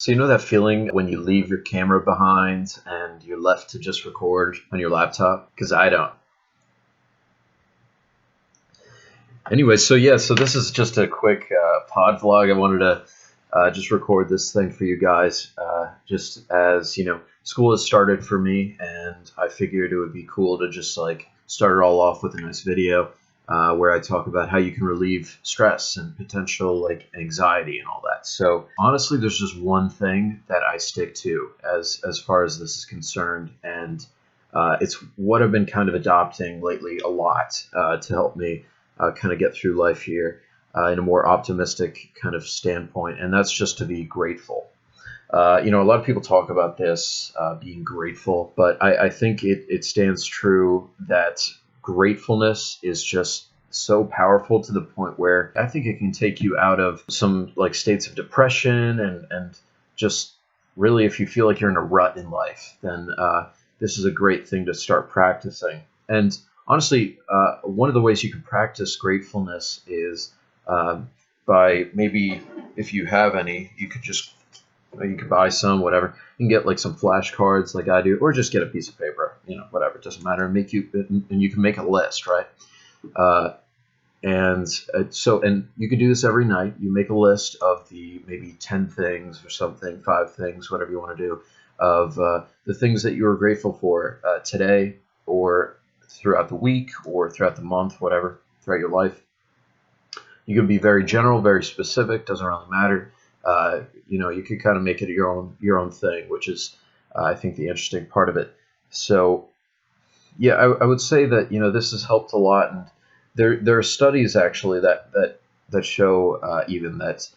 So you know that feeling when you leave your camera behind and you're left to just record on your laptop? Because I don't. Anyway, so yeah, so this is just a quick pod vlog. I wanted to just record this thing for you guys, just as, school has started for me, and I figured it would be cool to just like start it all off with a nice video where I talk about how you can relieve stress and potential like anxiety and all that. So honestly, there's just one thing that I stick to as far as this is concerned, and it's what I've been kind of adopting lately a lot to help me kind of get through life here in a more optimistic kind of standpoint, and that's just to be grateful. A lot of people talk about this being grateful, but I think it stands true that gratefulness is just so powerful to the point where I think it can take you out of some like states of depression and just really if you feel like you're in a rut in life, then this is a great thing to start practicing. And honestly, one of the ways you can practice gratefulness is by maybe if you have any, you could buy some, whatever. You can get like some flashcards like I do, or just get a piece of paper, whatever, it doesn't matter. And you can make a list, right? And you can do this every night. You make a list of the maybe 10 things or something, 5 things, whatever you want to do, of the things that you are grateful for today or throughout the week or throughout the month, whatever, throughout your life. You can be very general, very specific, doesn't really matter. You could kind of make it your own thing, which is, I think, the interesting part of it. So, yeah, I would say that this has helped a lot, and there are studies actually that show even that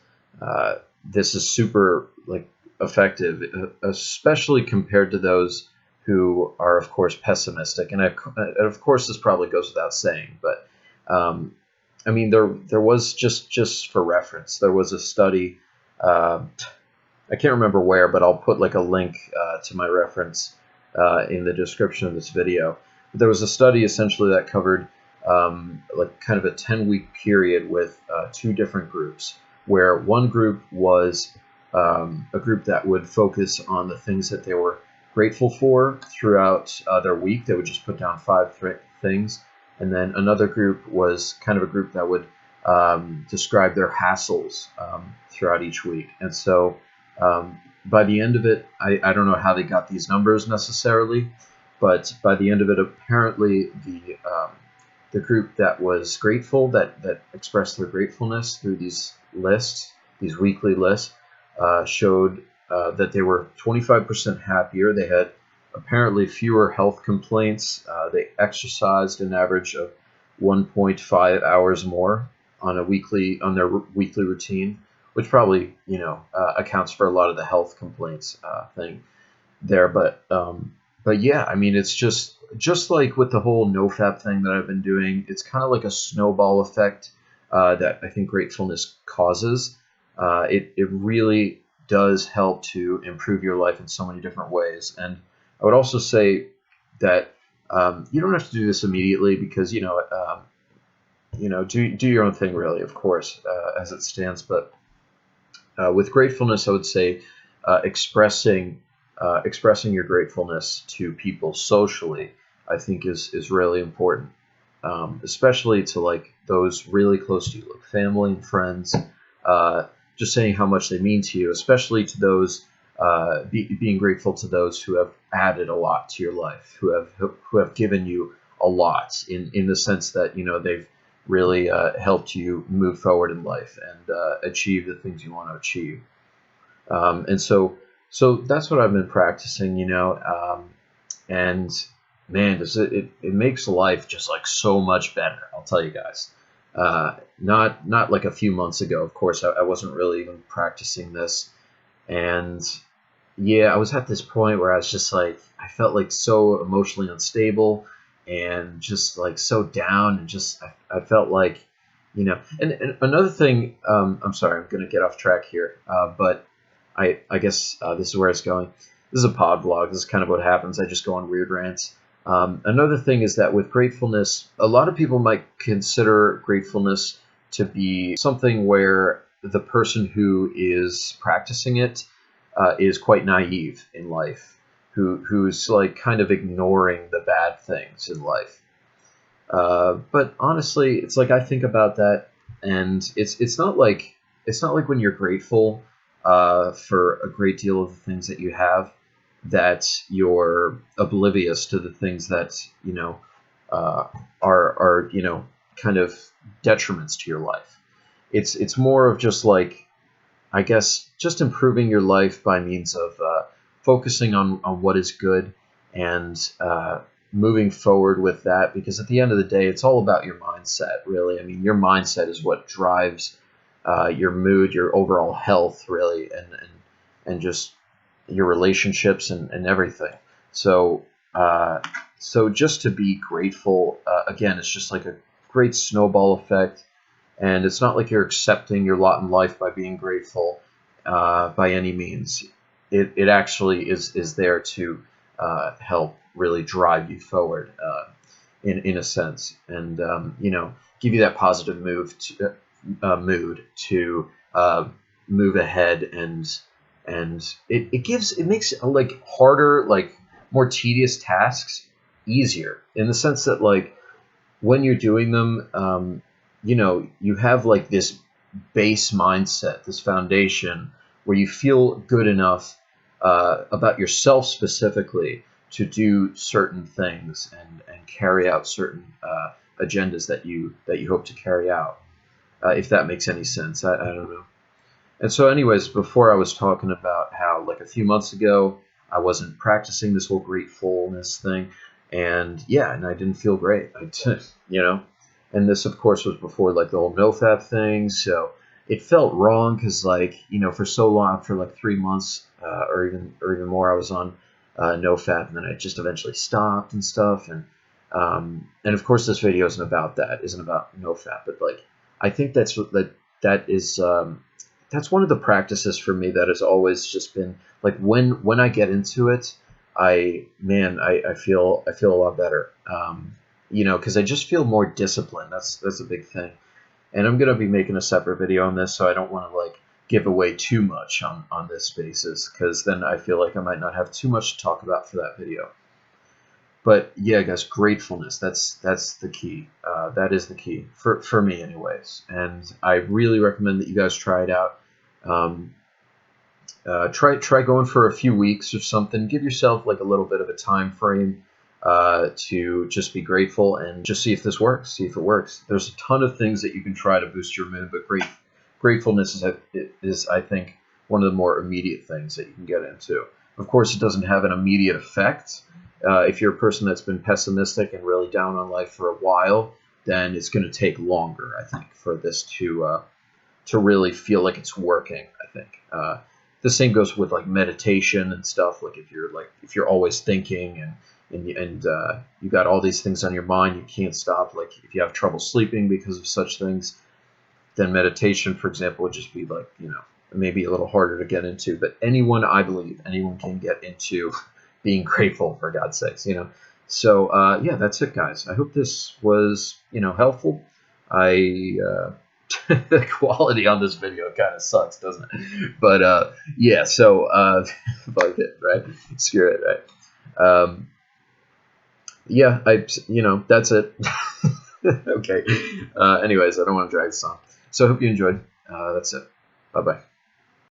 this is super like effective, especially compared to those who are, of course, pessimistic. And of course, this probably goes without saying, but I mean, there was just for reference, there was a study. I can't remember where, but I'll put like a link to my reference in the description of this video. But there was a study essentially that covered like kind of a 10-week period with 2 different groups, where one group was a group that would focus on the things that they were grateful for throughout their week. They would just put down 5 things. And then another group was kind of a group that would describe their hassles throughout each week. And so by the end of it, I don't know how they got these numbers necessarily, but by the end of it, apparently the group that was grateful, that expressed their gratefulness through these lists, these weekly lists, showed that they were 25% happier. They had apparently fewer health complaints. They exercised an average of 1.5 hours more on their weekly routine, which probably accounts for a lot of the health complaints thing there. But yeah, I mean, it's just like with the whole NoFap thing that I've been doing. It's kind of like a snowball effect that I think gratefulness causes. It really does help to improve your life in so many different ways. And I would also say that you don't have to do this immediately because do your own thing, really, of course, as it stands. But with gratefulness, I would say expressing your gratefulness to people socially, I think is really important, especially to like those really close to you, like family and friends. Just saying how much they mean to you, especially to those. Being grateful to those who have added a lot to your life, who have given you a lot in the sense that they've really helped you move forward in life and achieve the things you want to achieve. And so that's what I've been practicing, and man, it makes life just like so much better. I'll tell you guys. Not like a few months ago, of course, I wasn't really even practicing this. And yeah, I was at this point where I was just like, I felt like so emotionally unstable and just like so down, and just I felt like, and another thing, I'm sorry, I'm going to get off track here, but I guess this is where it's going. This is a pod vlog. This is kind of what happens. I just go on weird rants. Another thing is that with gratefulness, a lot of people might consider gratefulness to be something where the person who is practicing it is quite naive in life, who's like kind of ignoring the bad things in life. But honestly, it's like I think about that, and it's not like when you're grateful for a great deal of the things that you have, that you're oblivious to the things that uh, are kind of detriments to your life. It's more of just like, I guess, just improving your life by means of focusing on what is good, and moving forward with that. Because at the end of the day, it's all about your mindset, really. I mean, your mindset is what drives your mood, your overall health, really, and just your relationships and everything. So, uh, so just to be grateful, again, it's just like a great snowball effect, and it's not like you're accepting your lot in life by being grateful by any means. It actually is there to help really drive you forward, in a sense, and give you that positive mood to move ahead, and it makes like harder, like more tedious tasks easier, in the sense that, like, when you're doing them, you have like this base mindset, this foundation, where you feel good enough about yourself specifically to do certain things, and carry out certain agendas that you hope to carry out. If that makes any sense, I don't know. And so, anyways, before I was talking about how, like, a few months ago, I wasn't practicing this whole gratefulness thing, and yeah, and I didn't feel great. I did, and this, of course, was before like the whole nofap thing, so it felt wrong because, like, for so long, after like 3 months, or even more, I was on nofap, and then I just eventually stopped and stuff, and of course, this video isn't about nofap, but like, I think that's one of the practices for me that has always just been like, when I get into it, I feel a lot better. Because I just feel more disciplined. That's a big thing. And I'm gonna be making a separate video on this, so I don't want to like give away too much on this basis, because then I feel like I might not have too much to talk about for that video. But yeah, guys, gratefulness. That's the key. That is the key for me, anyways. And I really recommend that you guys try it out. Um, try going for a few weeks or something. Give yourself like a little bit of a time frame to just be grateful, and just see if this works. See if it works. There's a ton of things that you can try to boost your mood, but gratefulness is, I think, one of the more immediate things that you can get into. Of course, it doesn't have an immediate effect. If you're a person that's been pessimistic and really down on life for a while, then it's going to take longer, I think, for this to really feel like it's working. I think the same goes with like meditation and stuff. Like, if you're always thinking, and you got all these things on your mind, you can't stop. Like, if you have trouble sleeping because of such things, then meditation, for example, would just be like, maybe a little harder to get into. But I believe anyone can get into being grateful, for God's sakes. So yeah, that's it, guys. I hope this was helpful. The quality on this video kind of sucks, doesn't it? But yeah, so fuck it, right? Screw it, right? Yeah, that's it. Okay. Anyways, I don't want to drag this on. So I hope you enjoyed. That's it. Bye bye.